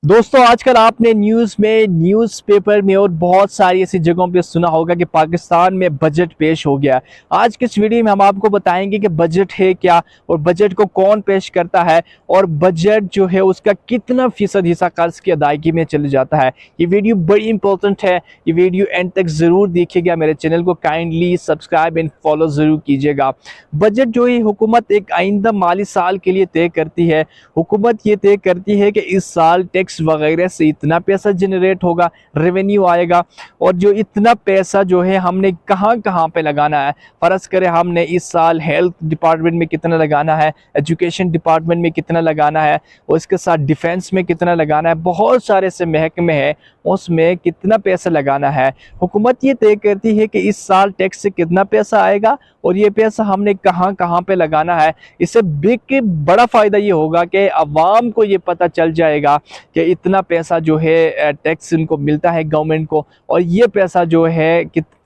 दोस्तों आजकल आपने न्यूज़ में, न्यूज़पेपर में और बहुत सारी ऐसी जगहों पे सुना होगा कि पाकिस्तान में बजट पेश हो गया। आज के इस वीडियो में हम आपको बताएंगे कि बजट है क्या और बजट को कौन पेश करता है और बजट जो है उसका कितना फीसद हिस्सा कर्ज की अदायगी में चले जाता है। ये वीडियो बड़ी इंपॉर्टेंट है, ये वीडियो एंड तक ज़रूर देखिएगा। मेरे चैनल को काइंडली सब्सक्राइब एंड फॉलो ज़रूर कीजिएगा। बजट जो है हुकूमत एक आइंदा माली साल के लिए तय करती है। हुकूमत ये तय करती है कि इस साल टैक्स वगैरह से इतना पैसा जनरेट होगा, रेवेन्यू आएगा और जो इतना पैसा जो है हमने कहाँ कहाँ पे लगाना है। फ़र्ज़ करें हमने इस साल हेल्थ डिपार्टमेंट में कितना लगाना है, एजुकेशन डिपार्टमेंट में कितना लगाना है और इसके साथ डिफेंस में कितना लगाना है, बहुत सारे से महकमे हैं उसमें कितना पैसा लगाना है। हुकूमत ये तय करती है कि इस साल टैक्स से कितना पैसा आएगा और ये पैसा हमने कहाँ कहाँ पे लगाना है। इससे बिग बड़ा फ़ायदा ये होगा कि अवाम को ये पता चल जाएगा कि इतना पैसा जो है टैक्स इनको मिलता है गवर्नमेंट को और ये पैसा जो है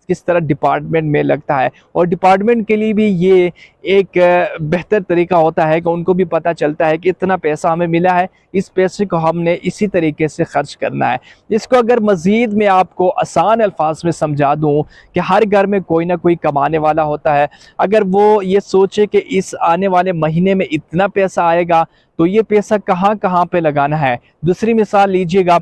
किस तरह डिपार्टमेंट में लगता है। और डिपार्टमेंट के लिए भी ये एक बेहतर तरीका होता है कि उनको भी पता चलता है कि इतना पैसा हमें मिला है, इस पैसे को हमने इसी तरीके से खर्च करना है। इसको अगर मज़ीद मैं आपको आसान अल्फाज में समझा दूँ कि हर घर में कोई ना कोई कमाने वाला होता है। अगर वो ये सोचे कि इस आने वाले महीने में इतना पैसा आएगा तो ये पैसा कहाँ कहाँ पे लगाना है। दूसरी मिसाल लीजिएगा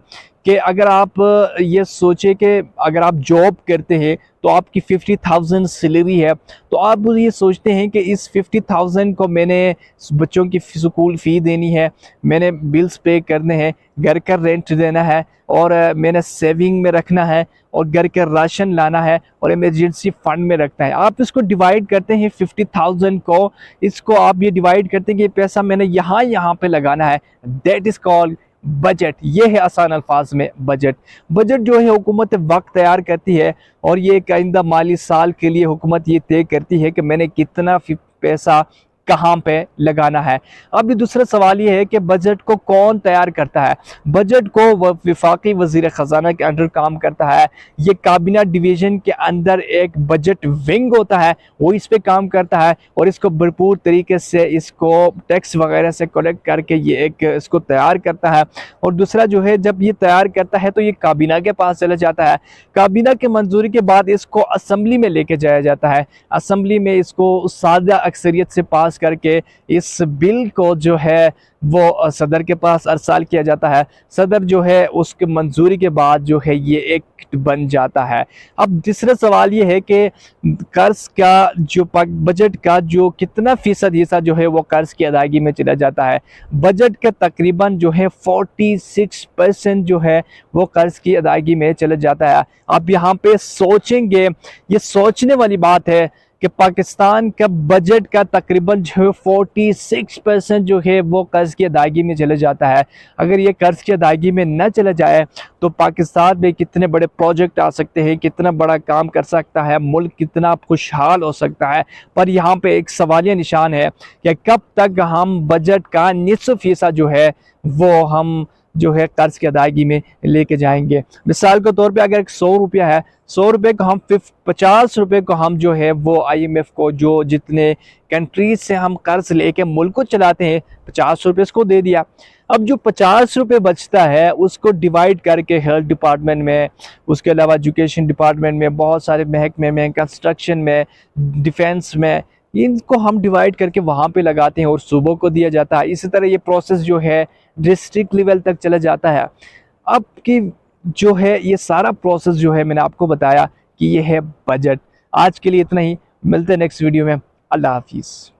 कि अगर आप ये सोचे कि अगर आप जॉब करते हैं तो आपकी 50,000 सैलरी है, तो आप ये सोचते हैं कि इस 50,000 को मैंने बच्चों की स्कूल फ़ी देनी है, मैंने बिल्स पे करने हैं, घर का रेंट देना है और मैंने सेविंग में रखना है और घर का राशन लाना है और इमरजेंसी फ़ंड में रखना है। आप इसको डिवाइड करते हैं 50,000 को, इसको आप ये डिवाइड करते हैं कि पैसा मैंने यहाँ यहाँ पे लगाना है। That is called budget. ये है आसान अल्फाज में बजट। बजट जो है हुकूमत वक्त तैयार करती है और ये एक आइंदा माली साल के लिए हुकूमत ये तय करती है कि मैंने कितना पैसा कहाँ पे लगाना है। अब दूसरा सवाल ये है कि बजट को कौन तैयार करता है। बजट को वफाकी वज़ीर ख़जाना के अंडर काम करता है। ये काबीना डिवीज़न के अंदर एक बजट विंग होता है, वो इस पे काम करता है और इसको भरपूर तरीके से इसको टैक्स वगैरह से कलेक्ट करके ये एक इसको तैयार करता है। और दूसरा जो है जब ये तैयार करता है तो ये काबीना के पास चला जाता है। काबीना के मंजूरी के बाद इसको असम्बली में लेके जाया जाता है। असम्बली में इसको सादा अक्सरियत से पास करके इस बिल को जो है वो सदर के पास अरसाल किया जाता है। सदर जो है उसके मंजूरी के बाद जो है ये एक्ट बन जाता है। अब तीसरा सवाल ये है कि कर्ज का जो बजट का जो कितना फीसद हिस्सा जो है वो कर्ज की अदायगी में चला जाता है। बजट का तकरीबन जो है 46% जो है वो कर्ज की अदायगी में चला जाता है। आप यहाँ पे सोचेंगे, ये सोचने वाली बात है कि पाकिस्तान का बजट का तकरीबन जो है 46% जो है वो कर्ज की अदायगी में चले जाता है। अगर ये कर्ज की अदायगी में न चला जाए तो पाकिस्तान में कितने बड़े प्रोजेक्ट आ सकते हैं, कितना बड़ा काम कर सकता है, मुल्क कितना खुशहाल हो सकता है। पर यहाँ पे एक सवालिया निशान है कि कब तक हम बजट का निसफ हिस्सा जो है वो हम जो है कर्ज की अदायगी में लेके जाएंगे। मिसाल के तौर पे अगर 100 रुपया है, 100 रुपये को हम 50 रुपये को हम जो है वो IMF को, जो जितने कंट्रीज से हम कर्ज लेके मुल्क को चलाते हैं, 50 रुपये इसको दे दिया। अब जो 50 रुपये बचता है उसको डिवाइड करके हेल्थ डिपार्टमेंट में, उसके अलावा एजुकेशन डिपार्टमेंट में, बहुत सारे महकमे में, कंस्ट्रक्शन में, डिफेंस में, इनको हम डिवाइड करके वहाँ पे लगाते हैं और सूबों को दिया जाता है। इसी तरह ये प्रोसेस जो है डिस्ट्रिक्ट लेवल तक चला जाता है। अब की जो है ये सारा प्रोसेस जो है मैंने आपको बताया कि ये है बजट। आज के लिए इतना ही, मिलते हैं नेक्स्ट वीडियो में। अल्लाह हाफिज़।